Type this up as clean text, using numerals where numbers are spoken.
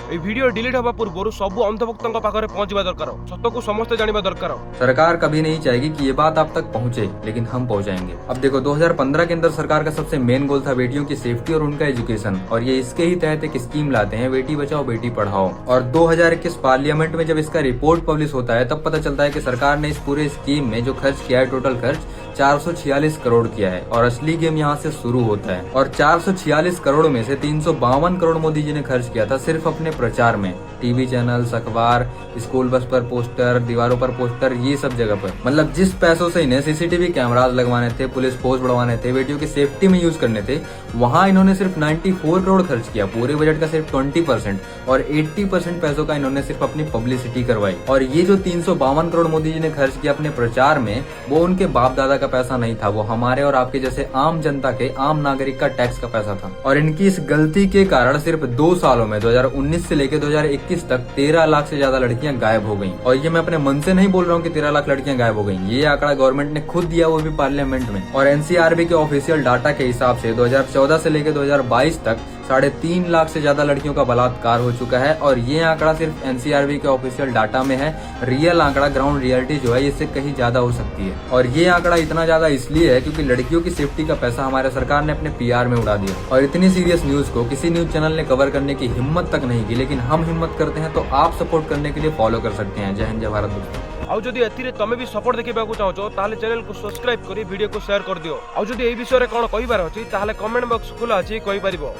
ए video delete होगा पूर्व सब अंधभक्तों पाखे पहुंचवा दरकार, सत को समस्ते जानवा दरकार। सरकार कभी नहीं चाहेगी कि ये बात आप तक पहुंचे, लेकिन हम पहुंचाएंगे। अब देखो 2015 के अंदर सरकार का सबसे मेन गोल था बेटियों की सेफ्टी और उनका एजुकेशन, और ये इसके ही तहत एक स्कीम लाते हैं, बेटी बचाओ बेटी पढ़ाओ। और 2021 पार्लियामेंट में जब इसका रिपोर्ट पब्लिश होता है तब पता चलता है कि सरकार ने इस पूरे स्कीम में जो खर्च किया है, टोटल खर्च 446 करोड़ किया है। और असली गेम यहाँ से शुरू होता है। और 446 करोड़ में से 352 करोड़ मोदी जी ने खर्च किया था सिर्फ अपने प्रचार में। टीवी चैनल्स, अखबार, स्कूल बस पर पोस्टर, दीवारों पर पोस्टर, ये सब जगह पर। मतलब जिस पैसों से इन्हें सीसीटीवी कैमरास लगवाने थे, पुलिस फोर्स बढ़वाने थे, बेटियों की सेफ्टी में यूज करने थे, वहां इन्होंने सिर्फ 94 करोड़ खर्च किया। पूरे बजट का सिर्फ 20% और 80% पैसों का इन्होंने सिर्फ अपनी पब्लिसिटी करवाई। और ये जो 352 करोड़ मोदी जी ने खर्च किया अपने प्रचार में, वो उनके बाप दादा का पैसा नहीं था, वो हमारे और आपके जैसे आम जनता के, आम नागरिक का टैक्स का पैसा था। और इनकी इस गलती के कारण सिर्फ 2 सालों में 2019 से लेकर 2021 तक 13 लाख से ज्यादा लड़कियां गायब हो गयी। और ये मैं अपने मन से नहीं बोल रहा हूँ कि 13 लाख लड़कियां गायब हो गयी, ये आंकड़ा गवर्नमेंट ने खुद दिया, वो भी पार्लियामेंट में। और एनसीआरबी के ऑफिशियल डाटा के हिसाब से 2014 से लेकर 2022 तक 3.5 लाख से ज्यादा लड़कियों का बलात्कार हो चुका है। और ये आंकड़ा सिर्फ एनसीआरबी के ऑफिशियल डाटा में है। रियल आंकड़ा, ग्राउंड रियलिटी जो है, इससे कहीं ज्यादा हो सकती है। और ये आंकड़ा इतना ज्यादा इसलिए है क्योंकि लड़कियों की सेफ्टी का पैसा हमारे सरकार ने अपने पीआर में उड़ा दिया। और इतनी सीरियस न्यूज को किसी न्यूज चैनल ने कवर करने की हिम्मत तक नहीं की, लेकिन हम हिम्मत करते हैं, तो आप सपोर्ट करने के लिए फॉलो कर सकते हैं। जय हिंद, जय भारत दोस्तों। आउ जदि एथिरे तमे भी सपोर्ट देखा चाहो ताले चैनल को सब्सक्राइब करी वीडियो को शेयर कर दियो। आउ जदि ए विषय रे कोन कहिबार अछि ताले कमेंट बॉक्स खुला अछि कहि परिबो।